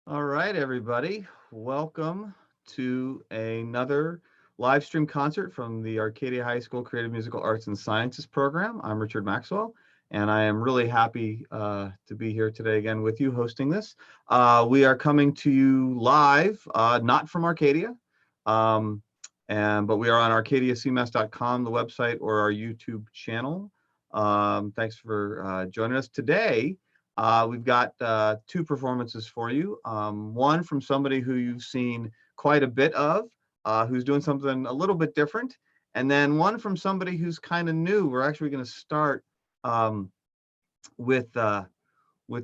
All right, everybody. Welcome to another live stream concert from the Arcadia High School Creative Musical Arts and Sciences program. I'm Richard Maxwell, and I am really happy to be here today again with you hosting this. We are coming to you live, not from Arcadia, um, but we are on arcadiacmas.com, the website, or our YouTube channel. Thanks for joining us today. We've got two performances for you. One from somebody who you've seen quite a bit of, who's doing something a little bit different, and then one from somebody who's kind of new. We're actually going to start um, with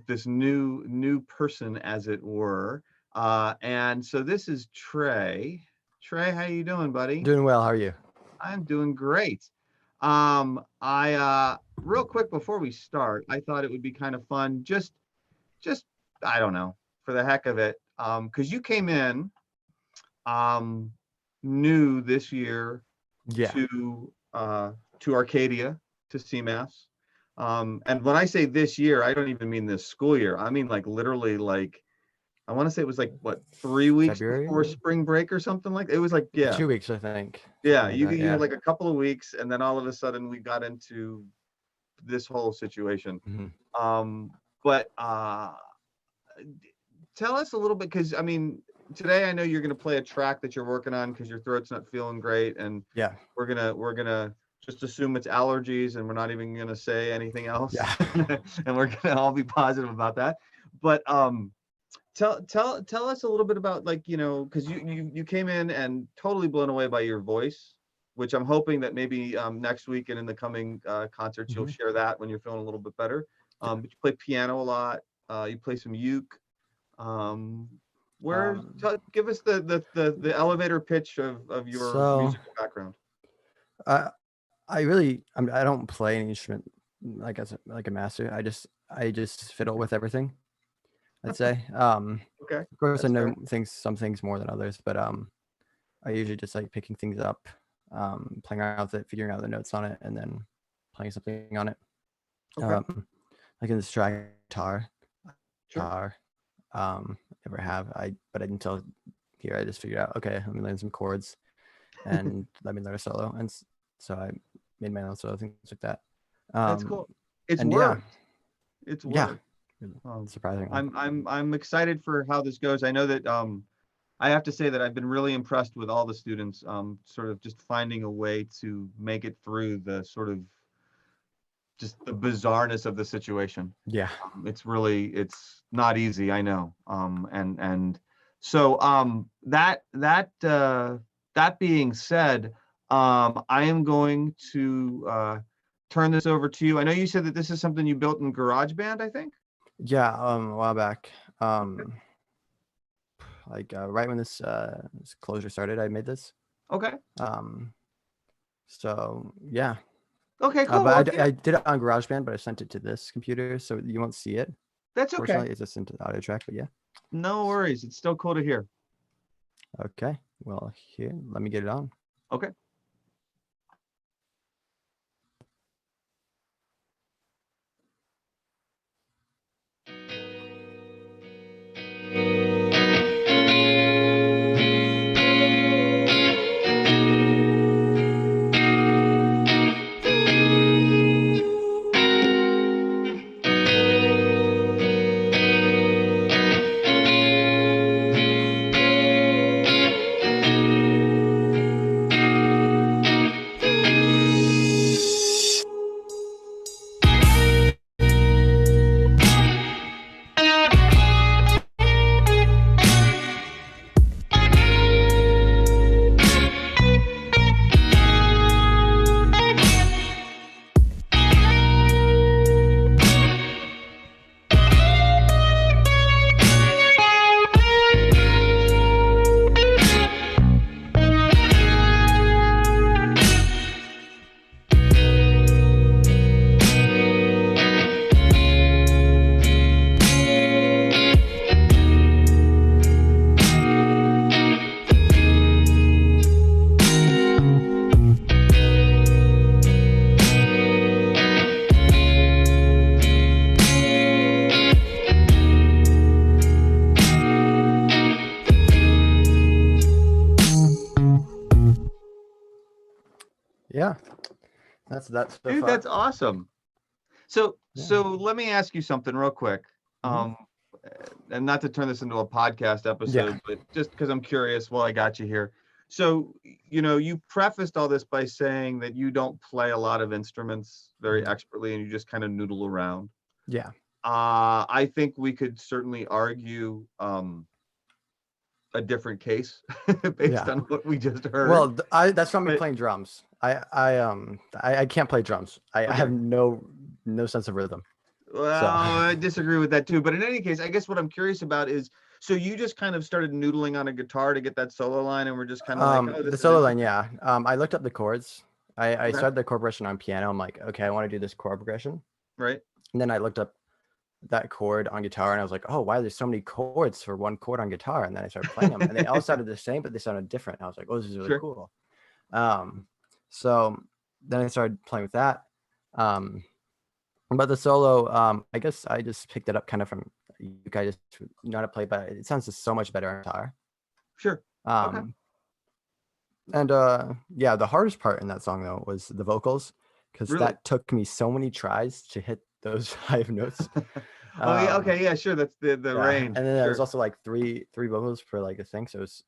this new person, as it were. And so this is Trey. Trey, how you doing, buddy? Doing well. How are you? I'm doing great. I real quick before we start, I thought it would be kind of fun, just I don't know, for the heck of it, because you came in um, new this year Yeah. to Arcadia, to CMAS. And when I say this year, I don't even mean this school year. I mean like literally like I want to say it was like what 3 weeks February? before spring break or something like it was like yeah 2 weeks, I think. yeah Something you like that. you had Yeah. like a couple of weeks and then all of a sudden we got into this whole situation. Mhm. Um, but tell us a little bit, because I mean, today I know you're going to play a track that you're working on because your throat's not feeling great, and Yeah. we're gonna just assume it's allergies, and we're not even going to say anything else, Yeah. and we're going to all be positive about that. But tell us a little bit about, like, because you came in and totally blown away by your voice, which I'm hoping that maybe next week and in the coming concerts you'll Mhm. share that when you're feeling a little bit better. Yeah. But you play piano a lot. You play some uke. Um, Um, give us the elevator pitch of your so musical background. I I don't play any instrument like like a master. I just fiddle with everything, I'd say. Okay, Of course I that's know fair. some things more than others, but I usually just like picking things up, playing around with it, figuring out the notes on it, and then playing something on it. Okay, Um, I can strike guitar, sure. guitar. Ever have. But until here I just figured out, okay, let me learn some chords and let me learn a solo. And so I made my own solo, things like that. That's Um, cool. It's and yeah, worked. It's yeah, worked. Um, surprisingly. I'm excited for how this goes. I know that I have to say that I've been really impressed with all the students, sort of just finding a way to make it through the sort of just the bizarreness of the situation. Yeah. It's not easy, I know. And so that being said, I am going to turn this over to you. I know you said that this is something you built in GarageBand, I think. Yeah, a while back. Okay. Like right when this closure started, I made this. Okay. Um, so yeah. Okay, cool. Well, But yeah, I did it on GarageBand, but I sent it to this computer, so you won't see it. that's okay. Fortunately, it's just into the audio track, but yeah. No worries. It's still cool to hear. Okay. Well, here, let me get it on. Okay. That's so Dude, far. that's awesome. So, Yeah. so let me ask you something real quick. Mhm. Um, and not to turn this into a podcast Yeah. episode, but just because I'm curious while I got you here. So, you prefaced all this by saying that you don't play a lot of instruments very Mhm. expertly and you just kind of noodle around. Yeah. I think we could certainly argue a different case based Yeah. on what we just heard. Well, I that's from me But playing drums. I can't play drums. I have okay. no sense of rhythm. Well, So I disagree with that too. But in any case, I guess what I'm curious about is, so you just kind of started noodling on a guitar to get that solo line, and we're just kind of like, oh, the this is solo line, interesting. yeah. I looked up the chords. I Okay, started the chord progression on piano. I'm like, okay, I want to do this chord progression. right, And then I looked up that chord on guitar and I was like, oh, why there's so many chords for one chord on guitar? And then I started playing them and they all sounded the same, but they sounded different. And I was like, oh, this is really sure. cool. So then I started playing with that. But the solo, I guess I just picked it up kind of from you guys just know how to play, but it sounds just so much better on guitar. Sure. Okay. Um, and yeah, the hardest part in that song though was the vocals, because Really? that took me so many tries to hit those high notes. Oh yeah. Um, Okay. Yeah. Sure. That's the yeah, range. and then there was Sure. also like three vocals per like a thing, so it was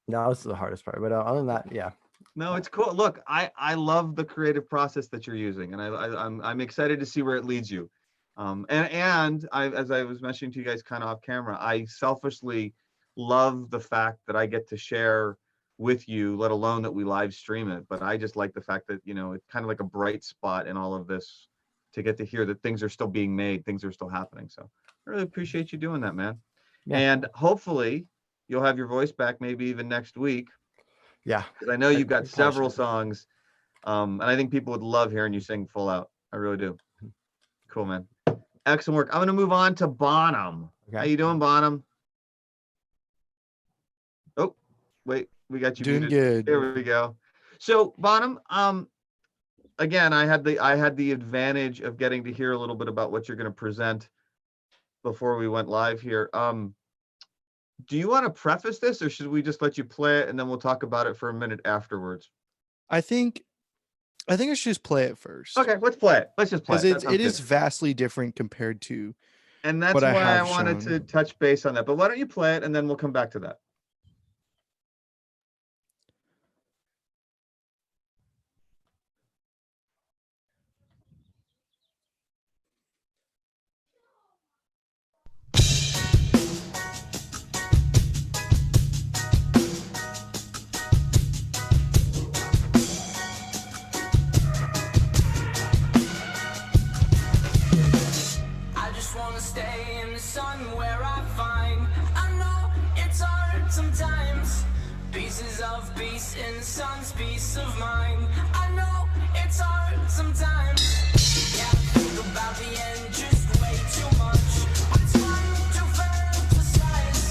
that was the hardest part. But other than that, yeah, No, it's cool. Look, I love the creative process that you're using, and I'm excited to see where it leads you. And I, as I was mentioning to you guys kind of off camera, I selfishly love the fact that I get to share with you, let alone that we live stream it. But I just like the fact that, it's kind of like a bright spot in all of this to get to hear that things are still being made, things are still happening. So I really appreciate you doing that, man. yeah, And hopefully you'll have your voice back maybe even next week, yeah. because I know I you've got probably several should. songs, and I think people would love hearing you sing full out. I really do. Cool, man. Excellent work. I'm going to move on to Bonham. How Okay. you doing, Bonham? Oh, wait, we got you Doing muted. good. There we go. So, Bonham, again, I had the advantage of getting to hear a little bit about what you're going to present before we went live here. Do you want to preface this, or should we just let you play it and then we'll talk about it for a minute afterwards? I think I should just play it first. Okay, let's play it. Let's just play Because it. That sounds it is good. vastly different compared to And that's what I why I have wanted to shown. touch base on that. But why don't you play it and then we'll come back to that. I just wanna stay in the sun where I find I know it's hard sometimes. Pieces of peace in the sun's peace of mind. I know it's hard sometimes. Yeah, I think about the end just way too much. But it's fun to fantasize.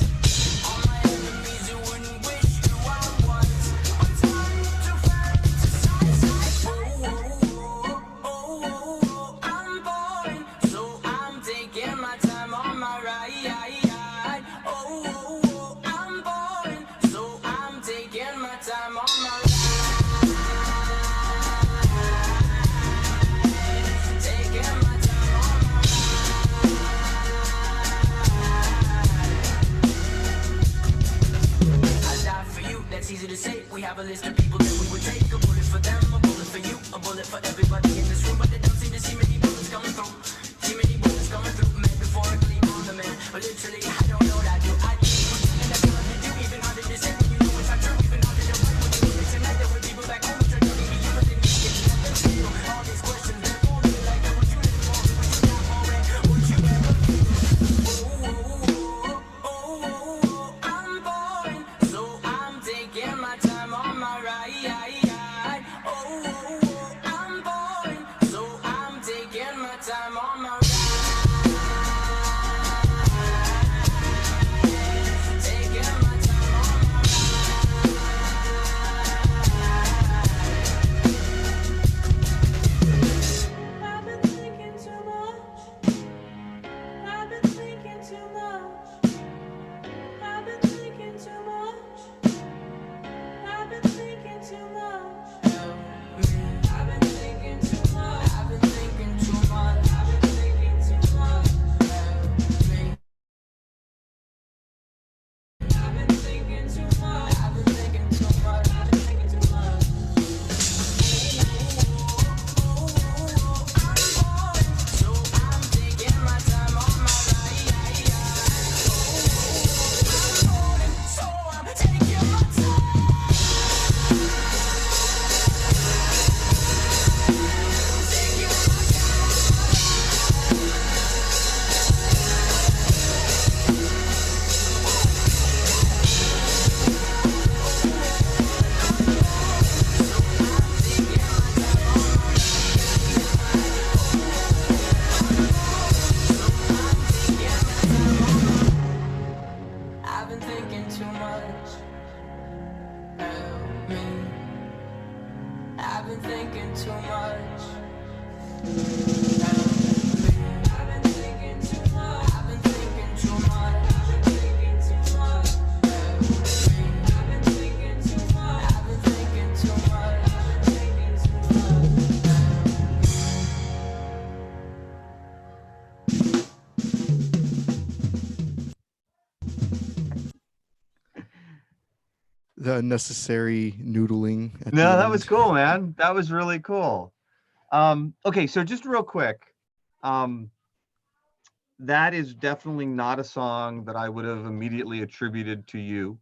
All my enemies who wouldn't wish who I was. But it's fun to fantasize. I'm boring, so I'm taking my time on my ride. I'm boring, so I'm taking my time on my ride. the unnecessary noodling. At No, the that end. was cool, man. That was really cool. Okay, so just real quick, that is definitely not a song that I would have immediately attributed to you,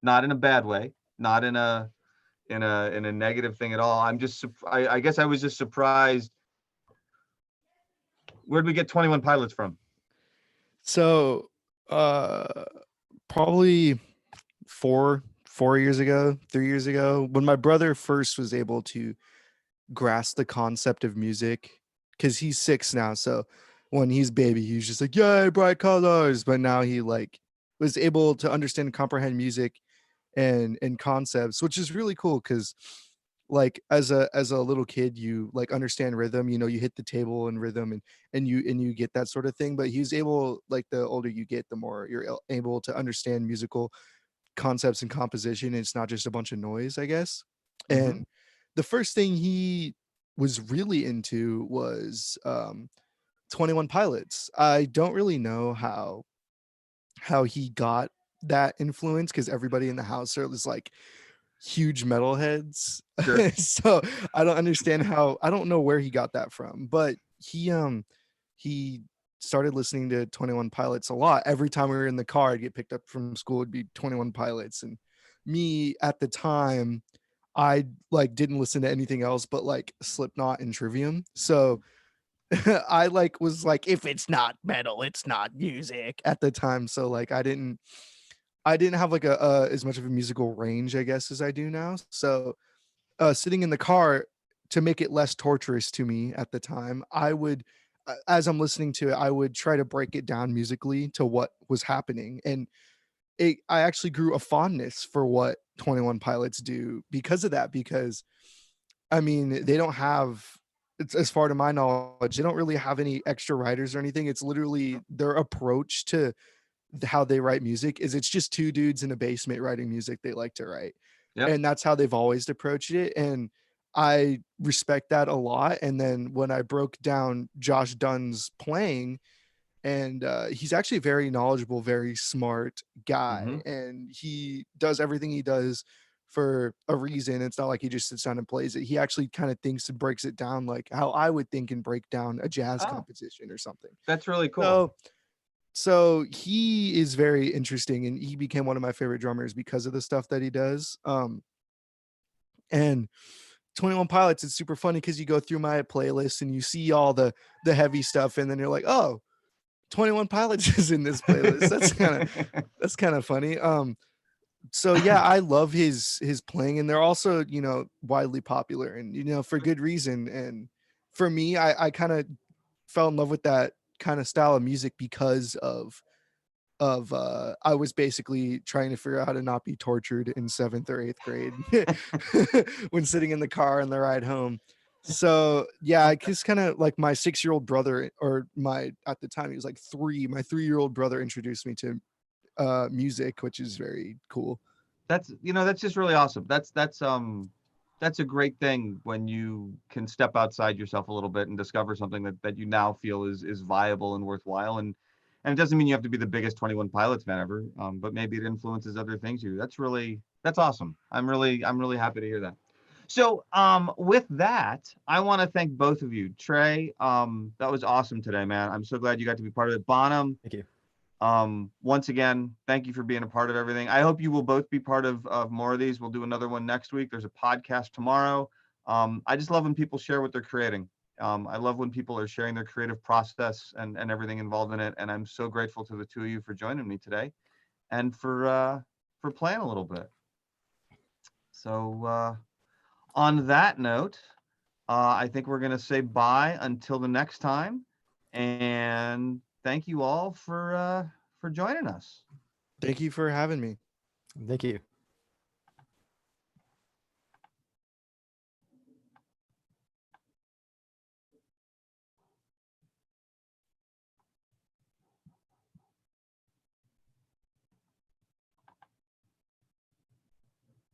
not in a bad way, not in a negative thing at all. I guess I was just surprised. Where'd we get 21 Pilots from? So, probably 4 years ago, 3 years ago, when my brother first was able to grasp the concept of music, because he's 6 now. So when he's baby, he's just like, "Yay, bright colors!" But now he like was able to understand and comprehend music and concepts, which is really cool because like as a little kid you like understand rhythm, you hit the table and rhythm and you get that sort of thing. But he's able, like, the older you get, the more you're able to understand musical concepts and composition. It's not just a bunch of noise, I guess. Mhm. And the first thing he was really into was 21 Pilots. I don't really know how he got that influence because everybody in the house was like huge metalheads. Sure. So I don't understand how, I don't know where he got that from, but he started listening to 21 Pilots a lot. Every time we were in the car, I'd get picked up from school, it'd be 21 Pilots. And me at the time, I like didn't listen to anything else but like Slipknot and Trivium. So I like was like, if it's not metal, it's not music at the time. So like I didn't have like a as much of a musical range, I guess, as I do now. So sitting in the car, to make it less torturous to me at the time, I would, as I'm listening to it, I would try to break it down musically to what was happening. And I actually grew a fondness for what 21 Pilots do because of that. Because I mean, they don't have, it's as far to my knowledge, they don't really have any extra writers or anything. It's literally their approach to how they write music is it's just two dudes in a basement writing music they like to write. Yep. And that's how they've always approached it. And I respect that a lot. And then when I broke down Josh Dunn's playing, and he's actually a very knowledgeable, very smart guy, Mhm. and he does everything he does for a reason. It's not like he just sits down and plays it. He actually kind of thinks and breaks it down like how I would think and break down a jazz Oh, composition or something. that's really cool. So he is very interesting, and he became one of my favorite drummers because of the stuff that he does. And 21 Pilots, it's super funny because you go through my playlist and you see all the heavy stuff, and then you're like, oh, 21 Pilots is in this playlist. That's kind of funny. So yeah, I love his playing, and they're also, widely popular, and for good reason. And for me, I kind of fell in love with that kind of style of music because of I was basically trying to figure out how to not be tortured in 7th or 8th grade when sitting in the car on the ride home. So yeah, I just kind of like my 6-year-old brother, or my, at the time he was like 3, my 3-year-old brother introduced me to music, which is very cool. That's just really awesome. That's a great thing when you can step outside yourself a little bit and discover something that you now feel is viable and worthwhile. And it doesn't mean you have to be the biggest 21 Pilots fan ever, but maybe it influences other things you. That's awesome. I'm really happy to hear that. So with that, I want to thank both of you. Trey, that was awesome today, man. I'm so glad you got to be part of it. Bonham, Thank you. once again, thank you for being a part of everything. I hope you will both be part of more of these. We'll do another one next week. There's a podcast tomorrow. I just love when people share what they're creating. I love when people are sharing their creative process and everything involved in it. And I'm so grateful to the two of you for joining me today and for playing a little bit. So on that note, I think we're going to say bye until the next time. And thank you all for joining us. Thank you for having me. Thank you.